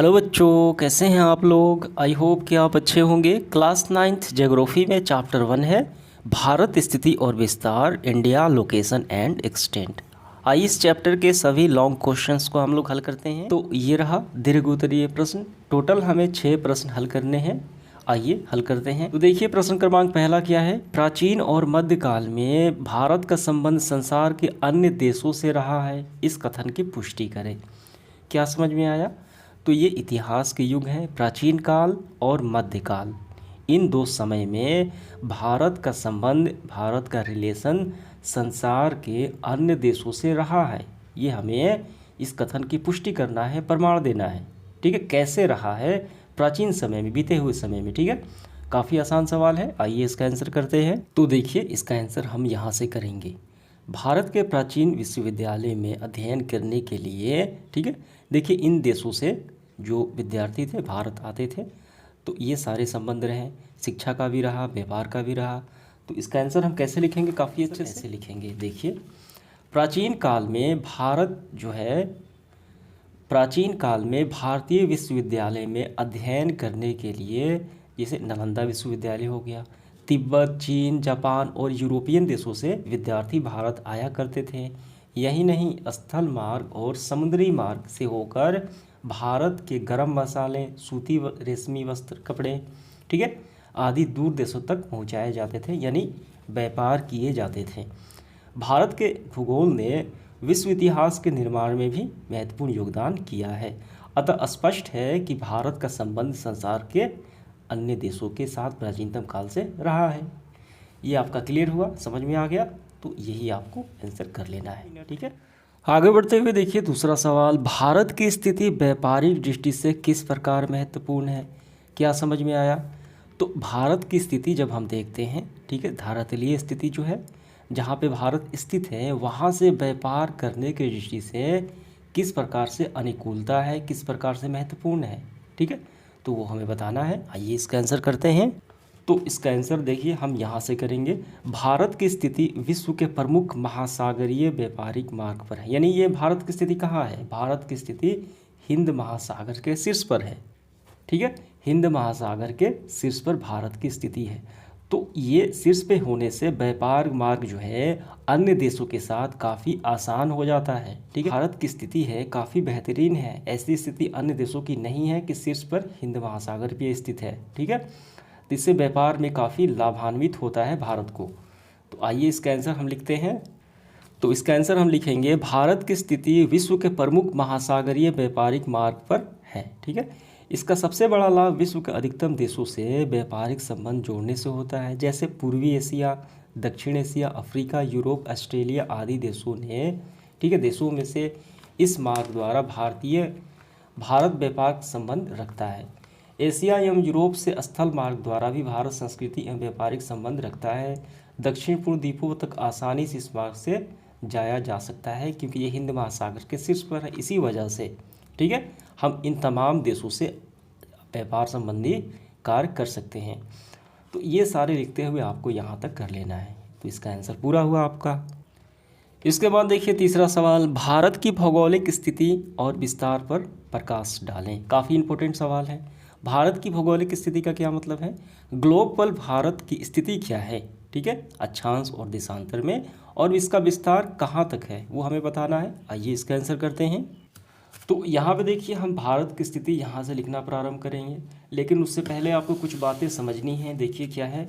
Hello बच्चों, कैसे हैं आप लोग। आई होप कि आप अच्छे होंगे। क्लास 9th ज्योग्राफी में चैप्टर 1 है भारत स्थिति और विस्तार, इंडिया लोकेशन एंड एक्सटेंट। आइए इस चैप्टर के सभी लॉन्ग क्वेश्चंस को हम लोग हल करते हैं। तो ये रहा दीर्घ उत्तरीय प्रश्न। टोटल हमें 6 प्रश्न हल करने हैं। आइए हल करते हैं। तो देखिए प्रश्न क्रमांक पहला क्या है। प्राचीन और मध्यकाल में भारत का संबंध संसार के अन्य देशों से रहा है, इस कथन की पुष्टि करें। क्या समझ में आया। तो ये इतिहास के युग हैं, प्राचीन काल और मध्यकाल। इन दो समय में भारत का संबंध, भारत का रिलेशन संसार के अन्य देशों से रहा है। ये हमें इस कथन की पुष्टि करना है, प्रमाण देना है। ठीक है, कैसे रहा है प्राचीन समय में, बीते हुए समय में। ठीक है, काफ़ी आसान सवाल है। आइए इसका आंसर करते हैं। तो देखिए इसका आंसर हम यहाँ से करेंगे। भारत के प्राचीन विश्वविद्यालय में अध्ययन करने के लिए, ठीक है, देखिए इन देशों से जो विद्यार्थी थे भारत आते थे, तो ये सारे संबंध रहे, शिक्षा का भी रहा, व्यापार का भी रहा। तो इसका आंसर हम कैसे लिखेंगे, काफ़ी अच्छे से लिखेंगे। देखिए प्राचीन काल में भारत जो है, प्राचीन काल में भारतीय विश्वविद्यालय में अध्ययन करने के लिए, जैसे नालंदा विश्वविद्यालय हो गया, तिब्बत, चीन, जापान और यूरोपियन देशों से विद्यार्थी भारत आया करते थे। यही नहीं, स्थल मार्ग और समुद्री मार्ग से होकर भारत के गर्म मसाले, सूती रेशमी वस्त्र, कपड़े, ठीक है, आदि दूर देशों तक पहुंचाए जाते थे, यानी व्यापार किए जाते थे। भारत के भूगोल ने विश्व इतिहास के निर्माण में भी महत्वपूर्ण योगदान किया है। अतः स्पष्ट है कि भारत का संबंध संसार के अन्य देशों के साथ प्राचीनतम काल से रहा है। ये आपका क्लियर हुआ, समझ में आ गया। तो यही आपको आंसर कर लेना है। ठीक है, आगे बढ़ते हुए देखिए दूसरा सवाल। भारत की स्थिति व्यापारिक दृष्टि से किस प्रकार महत्वपूर्ण है। क्या समझ में आया। तो भारत की स्थिति जब हम देखते हैं, ठीक है, धरातलीय स्थिति जो है, जहाँ पे भारत स्थित है, वहाँ से व्यापार करने की दृष्टि से किस प्रकार से अनुकूलता है, किस प्रकार से महत्वपूर्ण है। ठीक है, तो वो हमें बताना है। आइए इसका आंसर करते हैं। तो इसका आंसर देखिए हम यहाँ से करेंगे। भारत की स्थिति विश्व के प्रमुख महासागरीय व्यापारिक मार्ग पर है। यानी ये भारत की स्थिति कहाँ है, भारत की स्थिति हिंद महासागर के शीर्ष पर है। ठीक है, हिंद महासागर के शीर्ष पर भारत की स्थिति है। तो ये शीर्ष पे होने से व्यापार मार्ग जो है अन्य देशों के साथ काफ़ी आसान हो जाता है। ठीक है, भारत की स्थिति है काफ़ी बेहतरीन है। ऐसी स्थिति अन्य देशों की नहीं है कि शीर्ष पर हिंद महासागर पे स्थित है। ठीक है, तो इससे व्यापार में काफ़ी लाभान्वित होता है भारत को। तो आइए इसका आंसर हम लिखते हैं। तो इसका आंसर हम लिखेंगे, भारत की स्थिति विश्व के प्रमुख महासागरीय व्यापारिक मार्ग पर है। ठीक है, इसका सबसे बड़ा लाभ विश्व के अधिकतम देशों से व्यापारिक संबंध जोड़ने से होता है। जैसे पूर्वी एशिया, दक्षिण एशिया, अफ्रीका, यूरोप, ऑस्ट्रेलिया आदि देशों ने, ठीक है, देशों में से इस मार्ग द्वारा भारत व्यापार संबंध रखता है। एशिया एवं यूरोप से स्थल मार्ग द्वारा भी भारत संस्कृति एवं व्यापारिक संबंध रखता है। दक्षिण पूर्व द्वीपों तक आसानी से इस मार्ग से जाया जा सकता है, क्योंकि ये हिंद महासागर के शीर्ष पर है। इसी वजह से, ठीक है, हम इन तमाम देशों से व्यापार संबंधी कार्य कर सकते हैं। तो ये सारे लिखते हुए आपको यहाँ तक कर लेना है। तो इसका आंसर पूरा हुआ आपका। इसके बाद देखिए तीसरा सवाल। भारत की भौगोलिक स्थिति और विस्तार पर प्रकाश डालें। काफ़ी इंपॉर्टेंट सवाल है। भारत की भौगोलिक स्थिति का क्या मतलब है। ग्लोब पर भारत की स्थिति क्या है, ठीक है, अक्षांश और देशांतर में, और इसका विस्तार कहाँ तक है वो हमें बताना है। आइए इसका आंसर करते हैं। तो यहाँ पे देखिए हम भारत की स्थिति यहाँ से लिखना प्रारंभ करेंगे, लेकिन उससे पहले आपको कुछ बातें समझनी हैं। देखिए क्या है,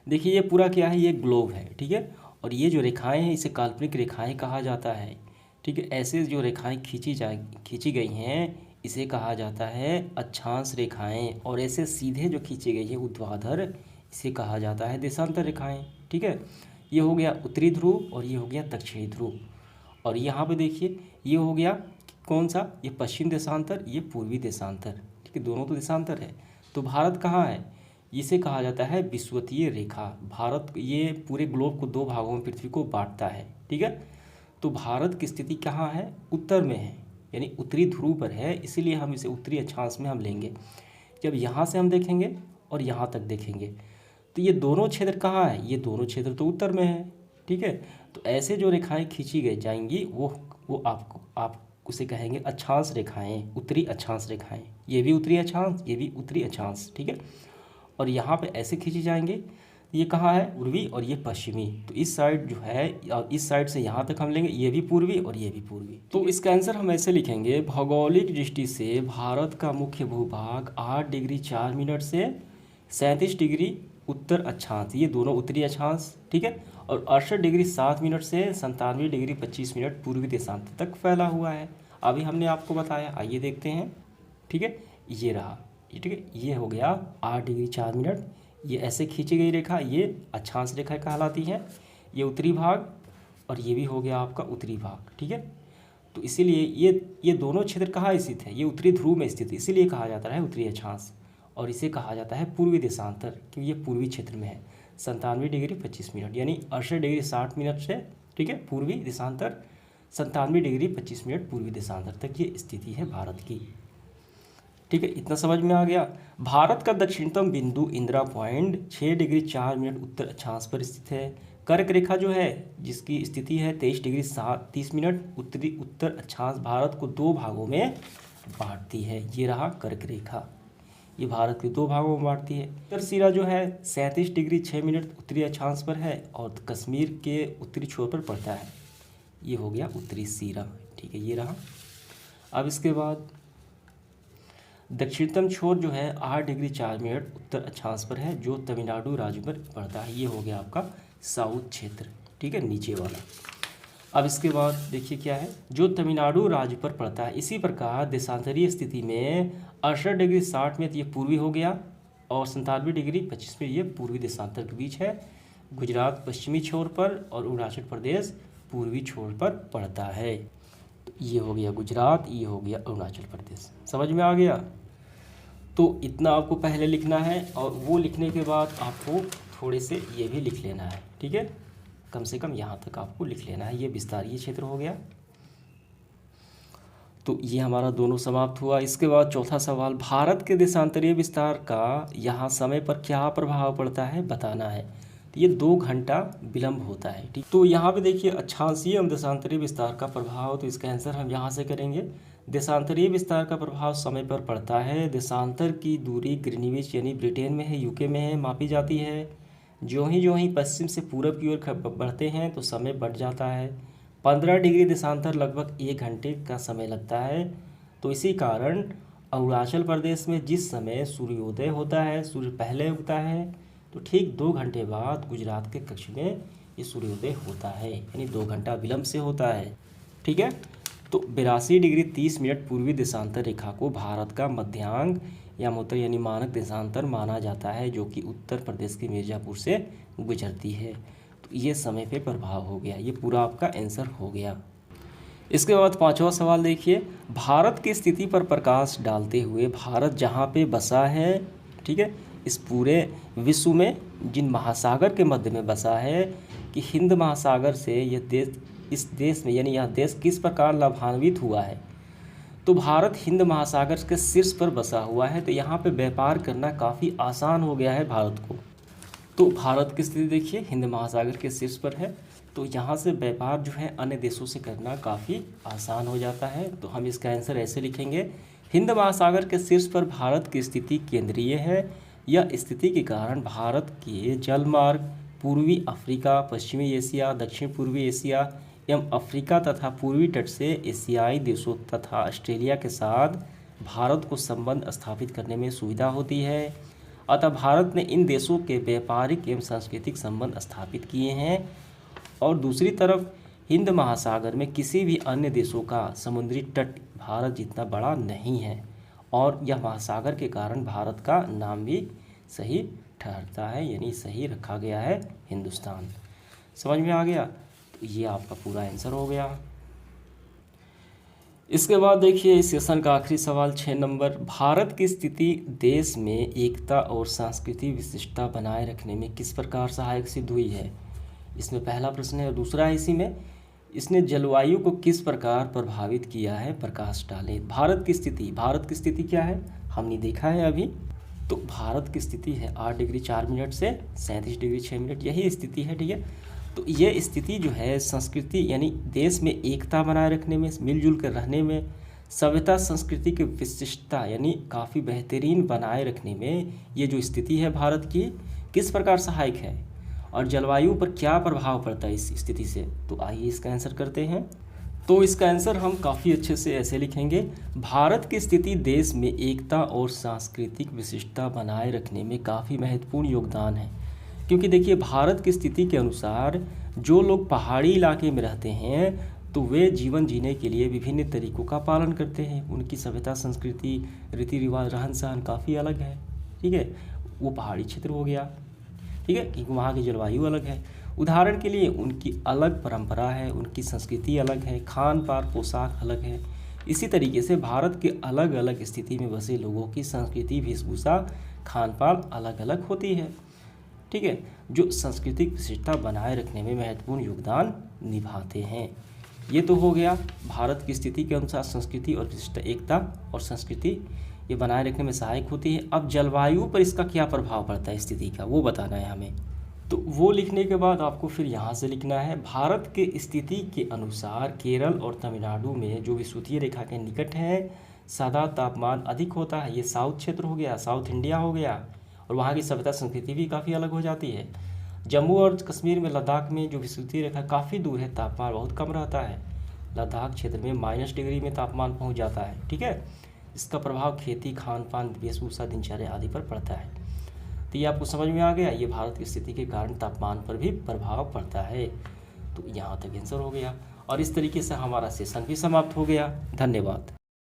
देखिए ये पूरा क्या है, ये ग्लोब है। ठीक है, और ये जो रेखाएं हैं इसे काल्पनिक रेखाएं कहा जाता है। ठीक है, ऐसे जो रेखाएं खींची गई हैं इसे कहा जाता है अक्षांश रेखाएं, और ऐसे सीधे जो खींची गई है ऊर्ध्वाधर, इसे कहा जाता है देशांतर रेखाएं। ठीक है, ये हो गया उत्तरी ध्रुव और ये हो गया दक्षिणी ध्रुव। और यहाँ पे देखिए ये हो गया कौन सा, ये पश्चिम देशांतर, ये पूर्वी देशांतर। ठीक है, दोनों तो देशांतर है। तो भारत कहाँ है, इसे कहा जाता है विषुवतीय रेखा। भारत ये पूरे ग्लोब को दो भागों में पृथ्वी को बांटता है। ठीक है, तो भारत की स्थिति कहाँ है, उत्तर में है, यानी उत्तरी ध्रुव पर है, इसीलिए हम इसे उत्तरी अक्षांश में हम लेंगे। जब यहाँ से हम देखेंगे और यहाँ तक देखेंगे तो ये दोनों क्षेत्र कहाँ है, ये दोनों क्षेत्र तो उत्तर में है। ठीक है, तो ऐसे जो रेखाएं खींची गई जाएंगी वो उसे कहेंगे अक्षांश रेखाएं, उत्तरी अक्षांश रेखाएं। ये भी उत्तरी अक्षांश, ये भी उत्तरी अक्षांश, ठीक है। और यहाँ पे ऐसे खींचे जाएंगे। ये कहाँ है? पूर्वी और ये पश्चिमी। तो इस साइड जो है, इस साइड से यहाँ तक हम लेंगे, ये भी पूर्वी और ये भी पूर्वी। तो इसका आंसर हम ऐसे लिखेंगे, भौगोलिक दृष्टि से भारत का मुख्य भूभाग 8 डिग्री 4 मिनट से 37 डिग्री उत्तर अक्षांश, ये दोनों उत्तरी अक्षांश, ठीक है। और 68 डिग्री 7 मिनट से 97 डिग्री 25 मिनट पूर्वी देशांत तक फैला हुआ है। अभी हमने आपको बताया, आइए देखते हैं, ठीक है। ये रहा, ये ठीक है, ये हो गया 8 डिग्री 4 मिनट। ये ऐसे खींची गई रेखा ये अक्षांश रेखा कहलाती है। ये उत्तरी भाग और ये भी हो गया आपका उत्तरी भाग, ठीक है। तो इसीलिए ये दोनों क्षेत्र कहाँ स्थित है? ये उत्तरी ध्रुव में स्थित है, इसीलिए कहा जाता है उत्तरी अक्षांश। और इसे कहा जाता है पूर्वी देशांतर, क्योंकि ये पूर्वी क्षेत्र में है। 97 डिग्री 25 मिनट यानी 68 डिग्री 60 मिनट से, ठीक है, पूर्वी देशांतर, 97 डिग्री 25 मिनट पूर्वी देशांतर तक ये स्थिति है भारत की, ठीक है। इतना समझ में आ गया। भारत का दक्षिणतम बिंदु इंदिरा पॉइंट 6 डिग्री 4 मिनट उत्तर अक्षांश पर स्थित है। कर्क रेखा जो है, जिसकी स्थिति है 23 डिग्री 30 मिनट उत्तरी उत्तर अक्षांश, भारत को 2 भागों में बांटती है। ये रहा कर्क रेखा, ये भारत के 2 भागों में बांटती है। उत्तर सिरा जो है 37 डिग्री 6 मिनट उत्तरी अक्षांश पर है और कश्मीर के उत्तरी छोर पर पड़ता है। ये हो गया उत्तरी सिरा, ठीक है, ये रहा। अब इसके बाद दक्षिणतम छोर जो है 8 डिग्री 4 मिनट उत्तर अक्षांश पर है, जो तमिलनाडु राज्य पर पड़ता है। ये हो गया आपका साउथ क्षेत्र, ठीक है, नीचे वाला। अब इसके बाद देखिए क्या है, जो तमिलनाडु राज्य पर पड़ता है। इसी प्रकार देशांतरीय स्थिति में 68 डिग्री 60 मिनट ये पूर्वी हो गया और 97 डिग्री 25 मिनट ये पूर्वी देशांतर के बीच है। गुजरात पश्चिमी छोर पर और अरुणाचल प्रदेश पूर्वी छोर पर पड़ता है। तो ये हो गया गुजरात, ये हो गया अरुणाचल प्रदेश। समझ में आ गया? तो इतना आपको पहले लिखना है और वो लिखने के बाद आपको थोड़े से ये भी लिख लेना है, ठीक है। कम से कम यहाँ तक आपको लिख लेना है। ये विस्तारीय क्षेत्र हो गया। तो ये हमारा दोनों समाप्त हुआ। इसके बाद चौथा सवाल, भारत के देशांतरीय विस्तार का यहाँ समय पर क्या प्रभाव पड़ता है बताना है। तो ये 2 घंटा विलंब होता है, ठीक। तो यहाँ पे देखिए अक्षांशीय एवं देशांतरीय विस्तार का प्रभाव, तो इसका आंसर हम यहाँ से करेंगे। देशांतरीय विस्तार का प्रभाव समय पर पड़ता है। देशांतर की दूरी ग्रीनिविच यानी ब्रिटेन में है, यूके में है, मापी जाती है। जो ही पश्चिम से पूरब की ओर बढ़ते हैं तो समय बढ़ जाता है। 15 डिग्री देशांतर लगभग 1 घंटे का समय लगता है। तो इसी कारण अरुणाचल प्रदेश में जिस समय सूर्योदय होता है, सूर्य पहले उगता है, तो ठीक 2 घंटे बाद गुजरात के कक्ष में ये सूर्योदय होता है, यानी 2 घंटा विलंब से होता है, ठीक है। तो 82 डिग्री 30 मिनट पूर्वी देशांतर रेखा को भारत का मध्यांक या मोतर यानी मानक देशांतर माना जाता है, जो कि उत्तर प्रदेश के मिर्ज़ापुर से गुजरती है। तो ये समय पे प्रभाव हो गया। ये पूरा आपका आंसर हो गया। इसके बाद 5वां सवाल देखिए, भारत की स्थिति पर प्रकाश डालते हुए भारत जहाँ पे बसा है, ठीक है, इस पूरे विश्व में जिन महासागर के मध्य में बसा है, कि हिंद महासागर से यह देश, इस देश में यानी यह देश किस प्रकार लाभान्वित हुआ है। तो भारत हिंद महासागर के शीर्ष पर बसा हुआ है, तो यहाँ पे व्यापार करना काफ़ी आसान हो गया है भारत को। तो भारत की स्थिति देखिए हिंद महासागर के शीर्ष पर है, तो यहाँ से व्यापार जो है अन्य देशों से करना काफ़ी आसान हो जाता है। तो हम इसका आंसर ऐसे लिखेंगे, हिंद महासागर के शीर्ष पर भारत की स्थिति केंद्रीय है। यह स्थिति के कारण भारत के जलमार्ग पूर्वी अफ्रीका, पश्चिमी एशिया, दक्षिण पूर्वी एशिया एवं अफ्रीका तथा पूर्वी तट से एशियाई देशों तथा ऑस्ट्रेलिया के साथ भारत को संबंध स्थापित करने में सुविधा होती है। अतः भारत ने इन देशों के व्यापारिक एवं सांस्कृतिक संबंध स्थापित किए हैं। और दूसरी तरफ हिंद महासागर में किसी भी अन्य देशों का समुद्री तट भारत जितना बड़ा नहीं है, और यह महासागर के कारण भारत का नाम भी सही ठहरता है, यानी सही रखा गया है हिंदुस्तान। समझ में आ गया? तो ये आपका पूरा आंसर हो गया। इसके बाद देखिए इस सेशन का आखिरी सवाल 6 नंबर, भारत की स्थिति देश में एकता और सांस्कृतिक विशिष्टता बनाए रखने में किस प्रकार सहायक सिद्ध हुई है। इसमें पहला प्रश्न है। और दूसरा है इसी में, इसने जलवायु को किस प्रकार प्रभावित किया है, प्रकाश डालें। भारत की स्थिति क्या है हमने देखा है अभी। तो भारत की स्थिति है 8 डिग्री 4 मिनट से 37 डिग्री 6 मिनट, यही स्थिति है, ठीक है। तो ये स्थिति जो है संस्कृति यानी देश में एकता बनाए रखने में, मिलजुल कर रहने में, सभ्यता संस्कृति की विशिष्टता यानी काफ़ी बेहतरीन बनाए रखने में ये जो स्थिति है भारत की किस प्रकार सहायक है, और जलवायु पर क्या प्रभाव पड़ता है इस स्थिति से। तो आइए इसका आंसर करते हैं। तो इसका आंसर हम काफ़ी अच्छे से ऐसे लिखेंगे, भारत की स्थिति देश में एकता और सांस्कृतिक विशिष्टता बनाए रखने में काफ़ी महत्वपूर्ण योगदान है। क्योंकि देखिए भारत की स्थिति के अनुसार जो लोग पहाड़ी इलाके में रहते हैं तो वे जीवन जीने के लिए विभिन्न तरीकों का पालन करते हैं। उनकी सभ्यता संस्कृति रीति रिवाज रहन सहन काफ़ी अलग है, ठीक है, वो पहाड़ी क्षेत्र हो गया, ठीक है, क्योंकि वहाँ की जलवायु अलग है। उदाहरण के लिए उनकी अलग परंपरा है, उनकी संस्कृति अलग है, खान पान पोशाक अलग है। इसी तरीके से भारत के अलग अलग स्थिति में बसे लोगों की संस्कृति वेशभूषा खान पान अलग अलग होती है, ठीक है, जो सांस्कृतिक विशिष्टता बनाए रखने में महत्वपूर्ण योगदान निभाते हैं। ये तो हो गया भारत की स्थिति के अनुसार संस्कृति और विशिष्ट एकता और संस्कृति ये बनाए रखने में सहायक होती है। अब जलवायु पर इसका क्या प्रभाव पड़ता है स्थिति का, वो बताना है हमें। तो वो लिखने के बाद आपको फिर यहाँ से लिखना है, भारत के स्थिति के अनुसार केरल और तमिलनाडु में जो विषुवतीय रेखा के निकट है सादा तापमान अधिक होता है। ये साउथ क्षेत्र हो गया, साउथ इंडिया हो गया, और वहाँ की सभ्यता संस्कृति भी काफ़ी अलग हो जाती है। जम्मू और कश्मीर में लद्दाख में जो विषुवतीय रेखा काफ़ी दूर है तापमान बहुत कम रहता है। लद्दाख क्षेत्र में -डिग्री में तापमान पहुँच जाता है, ठीक है। इसका प्रभाव खेती खान पान वेशभूषा दिनचर्या आदि पर पड़ता है। तो ये आपको समझ में आ गया, ये भारत की स्थिति के कारण तापमान पर भी प्रभाव पड़ता है। तो यहाँ तक आंसर हो गया, और इस तरीके से हमारा सेशन भी समाप्त हो गया। धन्यवाद।